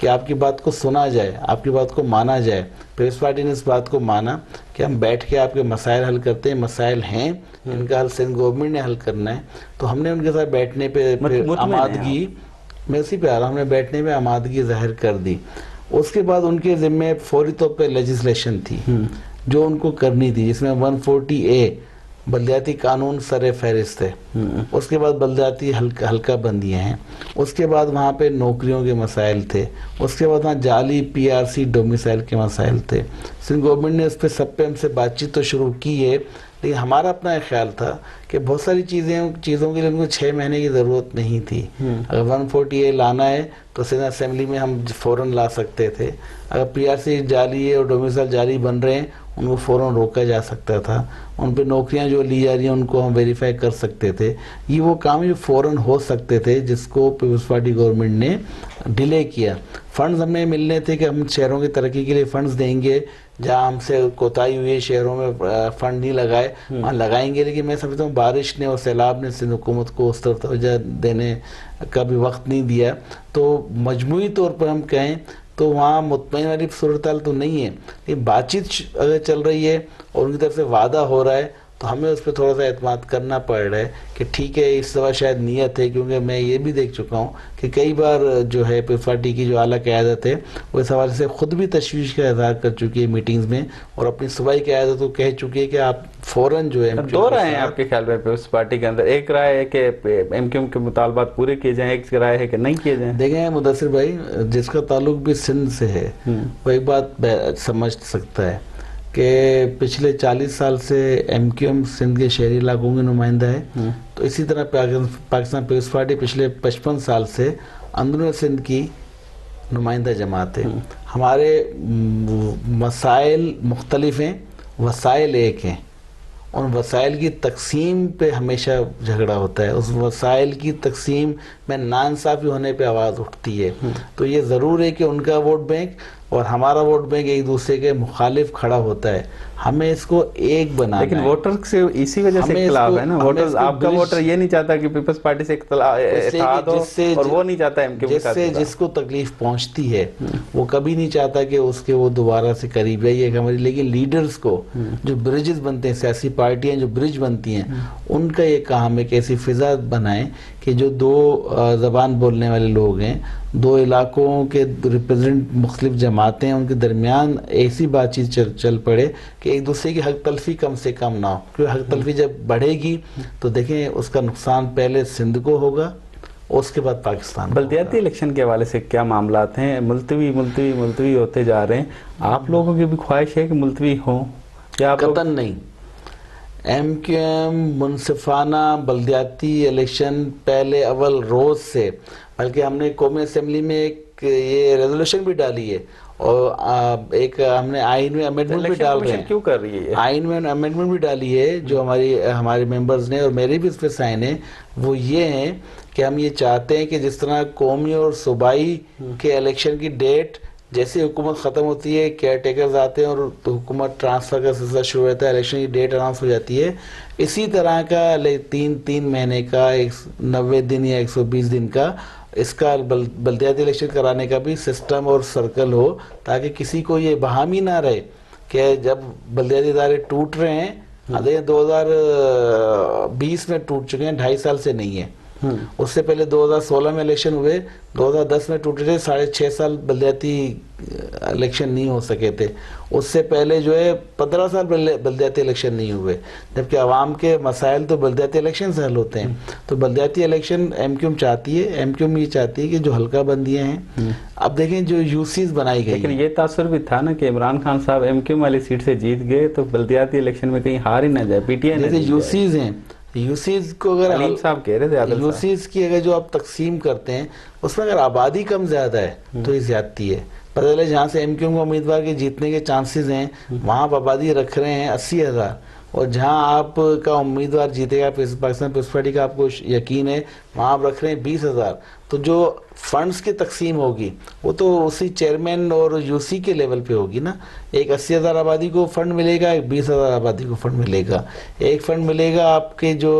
کہ آپ کی بات کو سنا جائے, آپ کی بات کو مانا جائے. پیپلز پارٹی نے اس بات کو مانا کہ ہم بیٹھ کے آپ کے مسائل حل کرتے ہیں, مسائل ہیں ان کا حل سندھ گورنمنٹ نے حل کرنا ہے. تو ہم نے ان کے ساتھ بیٹھنے پہ آمادگی, میں اسی پہ آ رہا ہوں, ہم نے بیٹھنے پہ آمادگی ظاہر کر دی. اس کے بعد ان کے ذمے فوری طور پہ لیجسلیشن تھی جو ان کو کرنی تھی, جس میں 140A بلدیاتی قانون سر فہرست ہے. اس کے بعد بلدیاتی حلقہ بندیاں ہیں. اس کے بعد وہاں پہ نوکریوں کے مسائل تھے. اس کے بعد وہاں جعلی PRC ڈومیسائل کے مسائل تھے. سندھ گورنمنٹ نے اس پہ سب پہ ہم سے بات چیت تو شروع کی ہے, لیکن ہمارا اپنا ایک خیال تھا کہ بہت ساری چیزوں کے لیے ان کو 6 مہینے کی ضرورت نہیں تھی. اگر 140A لانا ہے تو سندھ اسمبلی میں ہم فوراً لا سکتے تھے. اگر PRC جعلی ہے اور ڈومیسائل جعلی بن رہے ہیں ان کو فوراً روکا جا سکتا تھا. ان پہ نوکریاں جو لی جا رہی ہیں ان کو ہم ویریفائی کر سکتے تھے. یہ وہ کام جو فوراً ہو سکتے تھے جس کو پیپلز پارٹی گورنمنٹ نے ڈیلے کیا. فنڈز ہمیں ملنے تھے کہ ہم شہروں کی ترقی کے لیے فنڈز دیں گے, جہاں ہم سے کوتاہی ہوئی ہے شہروں میں فنڈ نہیں لگائے وہاں لگائیں گے. لیکن میں سمجھتا ہوں بارش نے اور سیلاب نے سندھ حکومت کو اس طرف توجہ دینے کا بھی وقت نہیں دیا. تو مجموعی طور پر ہم کہیں تو وہاں مطمئن والی صورتحال تو نہیں ہے, لیکن بات چیت اگر چل رہی ہے اور ان کی طرف سے وعدہ ہو رہا ہے تو ہمیں اس پہ تھوڑا سا اعتماد کرنا پڑ رہا ہے کہ ٹھیک ہے اس دفعہ شاید نیت ہے. کیونکہ میں یہ بھی دیکھ چکا ہوں کہ کئی بار جو ہے پیپلز پارٹی کی جو اعلیٰ قیادت ہے وہ اس حوالے سے خود بھی تشویش کا اظہار کر چکی ہے میٹنگز میں, اور اپنی صوبائی قیادت کو کہہ چکی ہے کہ آپ فوراً جو ہے. 2 رائے ہیں آپ کے خیال میں پیپلز پارٹی کے اندر, ایک رائے ہے کہ MQM کے مطالبات پورے کیے جائیں, ایک رائے ہے کہ نہیں کیے جائیں. دیکھیں مدثر بھائی, جس کا تعلق بھی سندھ سے ہے وہ ایک بات سمجھ سکتا ہے کہ پچھلے 40 سال سے MQM سندھ کے شہری علاقوں کی نمائندہ ہے. تو اسی طرح پاکستان پیپلز پارٹی پچھلے 55 سال سے اندرون سندھ کی نمائندہ جماعت ہے. ہمارے مسائل مختلف ہیں, وسائل ایک ہیں. ان وسائل کی تقسیم پہ ہمیشہ جھگڑا ہوتا ہے. اس وسائل کی تقسیم میں ناانصافی ہونے پہ آواز اٹھتی ہے. تو یہ ضرور ہے کہ ان کا ووٹ بینک اور ہمارا ووٹ بینک ایک دوسرے کے مخالف کھڑا ہوتا ہے. ہمیں اس کو ایک بنانا ہے. لیکن ووٹر سے اسی وجہ سے اختلاف ہے نا. ووٹر, آپ کا ووٹر یہ نہیں چاہتا کہ پیپلز پارٹی سے اتحاد ہو, اور وہ نہیں چاہتا جس کو تکلیف پہنچتی ہے وہ کبھی نہیں چاہتا کہ اس کے وہ دوبارہ سے قریب ہے. یہ ہماری, لیکن لیڈرز کو جو برجز بنتے ہیں, سیاسی پارٹیاں جو برج بنتی ہیں, ان کا یہ کام ہے کہ ایسی فضا بنائیں کہ جو 2 زبان بولنے والے لوگ ہیں, 2 علاقوں کے ریپرزنٹ مختلف جماعتیں ہیں, ان کے درمیان ایسی بات چیت چل پڑے کہ ایک دوسرے کی حق تلفی کم سے کم نہ ہو. کیونکہ حق تلفی جب بڑھے گی تو دیکھیں اس کا نقصان پہلے سندھ کو ہوگا اور اس کے بعد پاکستان. بلدیاتی الیکشن کے حوالے سے کیا معاملات ہیں؟ ملتوی ہوتے جا رہے ہیں. آپ لوگوں کی بھی خواہش ہے کہ ملتوی ہوں یا قطعاً نہیں. MQM منصفانہ بلدیاتی الیکشن پہلے اول روز سے, بلکہ ہم نے قومی اسمبلی میں ایک یہ ریزولوشن بھی ڈالی ہے اور ایک ہم نے آئین میں امینڈمنٹ بھی ڈال رہے ہیں. کیوں کر رہی ہے آئین میں امینڈمنٹ بھی ڈالی ہے جو ہمارے ممبرز نے, اور میرے بھی اس پہ سائن ہیں. وہ یہ ہیں کہ ہم یہ چاہتے ہیں کہ جس طرح قومی اور صوبائی کے الیکشن کی ڈیٹ جیسے حکومت ختم ہوتی ہے, کیئر ٹیکرز آتے ہیں اور حکومت ٹرانسفر کا سلسلہ شروع ہوتا ہے, الیکشن کی ڈیٹ اناؤنس ہو جاتی ہے, اسی طرح کا 3 مہینے کا 90 دن یا 120 دن کا اس کا بلدیاتی الیکشن کرانے کا بھی سسٹم اور سرکل ہو, تاکہ کسی کو یہ بہامی نہ رہے کہ جب بلدیاتی ادارے ٹوٹ رہے ہیں, 2020 میں ٹوٹ چکے ہیں, 2.5 سال سے نہیں ہے. اس سے پہلے 2016 میں الیکشن ہوئے, 2010 میں ٹوٹے تھے, 6.5 سال بلدیاتی الیکشن نہیں ہو سکے تھے. اس سے پہلے جو ہے 15 سال بلدیاتی الیکشن نہیں ہوئے, جبکہ عوام کے مسائل تو بلدیاتی الیکشن سے حل ہوتے ہیں. تو بلدیاتی الیکشن MQM چاہتی ہے, MQM یہ چاہتی ہے کہ جو حلقہ بندیاں ہیں, اب دیکھیں جو UCs بنائی گئی, لیکن یہ تاثر بھی تھا نا کہ عمران خان صاحب MQM والی سیٹ سے جیت گئے تو بلدیاتی الیکشن میں کہیں ہار ہی نہ جائے, PTI جیسے UCs ہیں, UCs کو اگر علیم صاحب کہہ رہے تھے, UCs کی اگر جو آپ تقسیم کرتے ہیں اس میں اگر آبادی کم زیادہ ہے تو یہ زیادتی ہے. پتہ چلے جہاں سے MQM کو امیدوار کے جیتنے کے چانسز ہیں وہاں آپ آبادی رکھ رہے ہیں 80,000, اور جہاں آپ کا امیدوار جیتے گا پاکستان پیپلز پارٹی کا آپ کو یقین ہے وہاں آپ رکھ رہے ہیں 20,000 تو جو فنڈز کی تقسیم ہوگی وہ تو اسی چیئرمین اور یو سی کے لیول پہ ہوگی نا. ایک 80,000 آبادی کو فنڈ ملے گا, ایک 20,000 آبادی کو فنڈ ملے گا. ایک فنڈ ملے گا آپ کے جو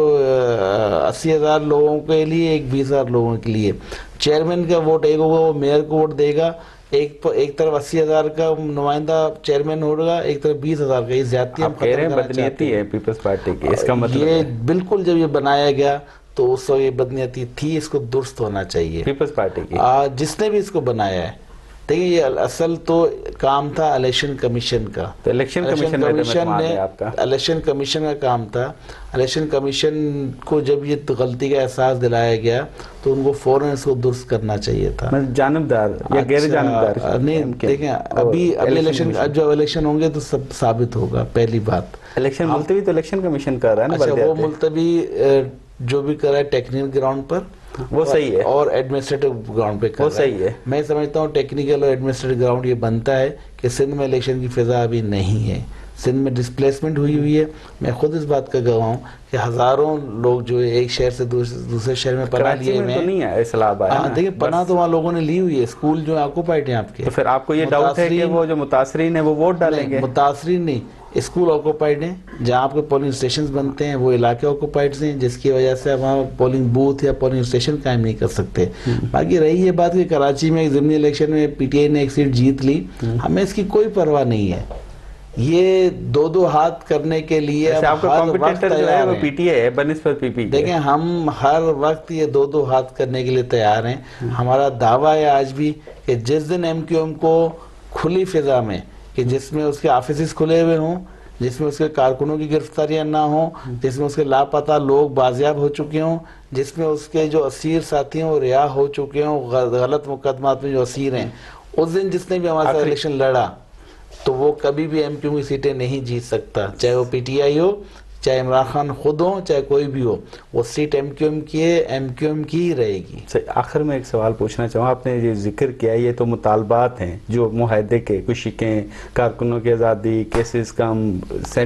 80,000 لوگوں کے لیے, ایک 20,000 لوگوں کے لیے. چیئرمین کا ووٹ ایک ہوگا, وہ میئر کو ووٹ دے گا. ایک طرف 80,000 کا نمائندہ چیئرمین ہوگا, ایک طرف 20,000 کا. یہ زیادتی ہم ختم کرنا چاہتے ہیں. ہے پیپلز پارٹی کی, اس کا مطلب یہ بالکل جب یہ بنایا گیا تو اس وقت یہ بدنیتی تھی, اس کو درست ہونا چاہیے پیپلز پارٹی کی. جس نے بھی اس کو بنایا ہے. دیکھیں یہ اصل تو کام تھا الیکشن کمیشن کا. تو الیکشن کمیشن نے الیکشن کمیشن کا کام تھا. الیکشن کمیشن کو جب یہ غلطی کا احساس دلایا گیا تو ان کو فوراً اس کو درست کرنا چاہیے تھا. جانبدار یا غیر جانبدار نہیں, دیکھیں ابھی الیکشن, جو الیکشن ہوں گے تو سب ثابت ہوگا. پہلی بات الیکشن ملتوی تو الیکشن کمیشن کر رہا ہے نا. اچھا, وہ ملتوی جو بھی کر رہا ہے ٹیکنیکل گراؤنڈ پر وہ صحیح ہے, اور ایڈمنسٹریٹو گراؤنڈ پہ کر رہا ہے. وہ صحیح ہے. میں سمجھتا ہوں ٹیکنیکل اور ایڈمنسٹریٹو گراؤنڈ یہ بنتا ہے کہ سندھ میں الیکشن کی فضا ابھی نہیں ہے. سندھ میں ڈسپلیسمنٹ ہوئی ہے. میں خود اس بات کا گواہ ہوں کہ ہزاروں لوگ جو ایک شہر سے دوسرے شہر میں پناہ لیے ہوئے ہیں. دیکھیں پناہ تو وہاں لوگوں نے لی ہوئی ہے, اسکول جو آکوپائڈ ہیں آپ کے. تو پھر آپ کو یہ ڈاؤٹ ہے کہ وہ جو متاثرین ہیں وہ ووٹ ڈالیں گے؟ متاثرین نہیں, اسکول آکوپائڈ ہیں. جہاں آپ کے پولنگ اسٹیشنز بنتے ہیں وہ علاقے آکوپائڈ ہیں, جس کی وجہ سے وہاں پولنگ بوتھ یا پولنگ اسٹیشن قائم نہیں کر سکتے. باقی رہی یہ بات کہ کراچی میں ایک ضمنی الیکشن میں پی ٹی آئی نے ایک سیٹ جیت لی, ہمیں اس کی کوئی پرواہ نہیں ہے. یہ دو ہاتھ کرنے کے لیے آپ کا کمپیٹیٹر جو ہے وہ پی ٹی آئی ہے بنسبت پی پی. دیکھیں ہم ہر وقت یہ دو ہاتھ کرنے کے لیے تیار ہیں. ہمارا دعویٰ ہے آج بھی کہ جس دن ایم کیو ایم کو کھلی فضا میں, کہ جس میں اس کے آفیسز کھلے ہوئے ہوں, جس میں اس کے کارکنوں کی گرفتاریاں نہ ہوں, جس میں اس کے لاپتہ لوگ بازیاب ہو چکے ہوں, جس میں اس کے جو اسیر ساتھی ہوں رہا ہو چکے ہوں, غلط مقدمات میں جو اسیر ہیں, اس دن جس نے بھی ہمارے ساتھ الیکشن لڑا تو وہ کبھی بھی ایم کیو کی سیٹیں نہیں جیت سکتا. چاہے وہ پی ٹی آئی ہو, چاہے عمران خان خود ہو, چاہے کوئی بھی ہو, وہ سیٹ ایم کیو ایم کی ہے, ایم کیو ایم کی ہی رہے گی. آخر میں ایک سوال پوچھنا چاہوں, آپ نے یہ ذکر کیا یہ تو مطالبات ہیں جو معاہدے کے, کچھ شکیں, کارکنوں کی آزادی, کیسز کا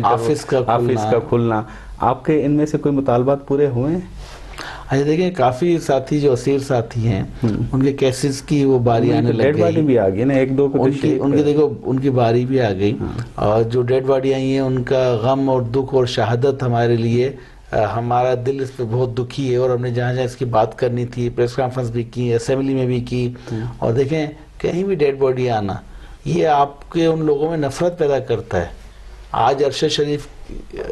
آفس کا کھلنا, آپ کے ان میں سے کوئی مطالبات پورے ہوئے ہیں؟ اچھا دیکھیں کافی ساتھی جو اسیر ساتھی ہیں ان کے کیسز کی وہ باری آنے لگ گئی. ڈیڈ باڈی بھی آ گئی نا, ایک دو کو ان کی دیکھو ان کی باری بھی آ گئی. اور جو ڈیڈ باڈی آئی ہیں ان کا غم اور دکھ اور شہادت ہمارے لیے, ہمارا دل اس پہ بہت دکھی ہے. اور ہم نے جہاں جہاں اس کی بات کرنی تھی, پریس کانفرنس بھی کی, اسمبلی میں بھی کی. اور دیکھیں کہیں بھی ڈیڈ باڈی آنا یہ آپ کے ان لوگوں میں نفرت پیدا کرتا ہے. آج ارشد شریف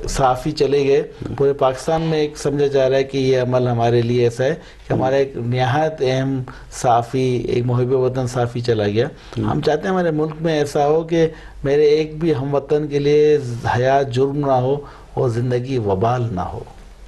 صحافی چلے گئے, پورے پاکستان میں ایک سمجھا جا رہا ہے کہ یہ عمل ہمارے لیے ایسا ہے کہ ہمارا ایک نہایت اہم صحافی, ایک محب وطن صحافی چلا گیا. ہم چاہتے ہیں ہمارے ملک میں ایسا ہو کہ میرے ایک بھی ہم وطن کے لیے حیات جرم نہ ہو اور زندگی وبال نہ ہو.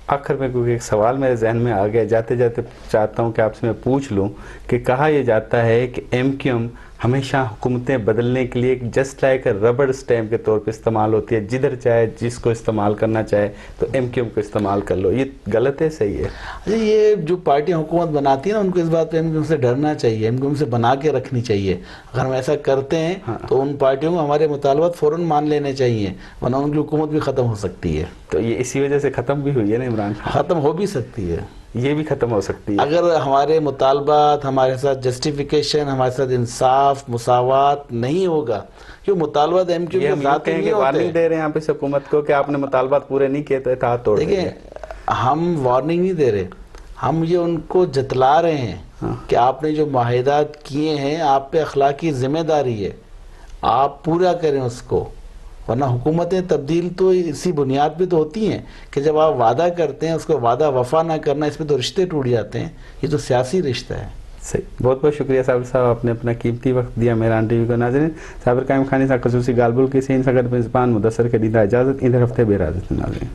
آخر میں کوئی ایک سوال میرے ذہن میں آ گیا, جاتے جاتے چاہتا ہوں کہ آپ سے میں پوچھ لوں کہ کہا یہ جاتا ہے کہ ایم کیو ایم ہمیشہ حکومتیں بدلنے کے لیے ایک جسٹ لائک ربڑ اسٹیمپ کے طور پہ استعمال ہوتی ہے, جدھر چاہے جس کو استعمال کرنا چاہے تو ایم کیو ایم کو استعمال کر لو. یہ غلط ہے صحیح ہے؟ یہ جو پارٹیاں حکومت بناتی ہیں نا ان کو اس بات پہ ایم کیو ایم سے ڈرنا چاہیے, ایم کیو ایم سے بنا کے رکھنی چاہیے. اگر ہم ایسا کرتے ہیں تو ان پارٹیوں کو ہمارے مطالبات فوراً مان لینے چاہیے, ورنہ ان کی حکومت بھی ختم ہو سکتی ہے. تو یہ اسی وجہ سے ختم بھی ہوئی ہے نا عمران خان؟ ختم ہو بھی سکتی ہے, یہ بھی ختم ہو سکتی ہے اگر ہمارے مطالبات, ہمارے ساتھ جسٹیفیکیشن, ہمارے ساتھ انصاف, مساوات نہیں ہوگا. کیوں مطالبات ایم کیو ایم کے ذاتی نہیں ہوتے. وارننگ دے رہے ہیں آپ اس حکومت کو کہ آپ نے مطالبات پورے نہیں کیے تو اتحاد توڑ دیں گے. دیکھیں ہم وارننگ نہیں دے رہے, ہم یہ ان کو جتلا رہے ہیں کہ آپ نے جو معاہدات کیے ہیں آپ پہ اخلاقی ذمہ داری ہے, آپ پورا کریں اس کو. ورنہ حکومتیں تبدیل تو اسی بنیاد پہ تو ہوتی ہیں کہ جب آپ وعدہ کرتے ہیں اس کو وعدہ وفا نہ کرنا, اس پہ تو رشتے ٹوٹ جاتے ہیں. یہ تو سیاسی رشتہ ہے. صحیح, بہت بہت شکریہ صابر صاحب, آپ نے اپنا قیمتی وقت دیا مہران ٹی وی کو. ناظرین صابر قائم خانی صاحب خصوصی گالبل کی سین سگر پرنسپان مدثر کے دیدہ اجازت, ادھر ہفتے بے راضت ناظرین.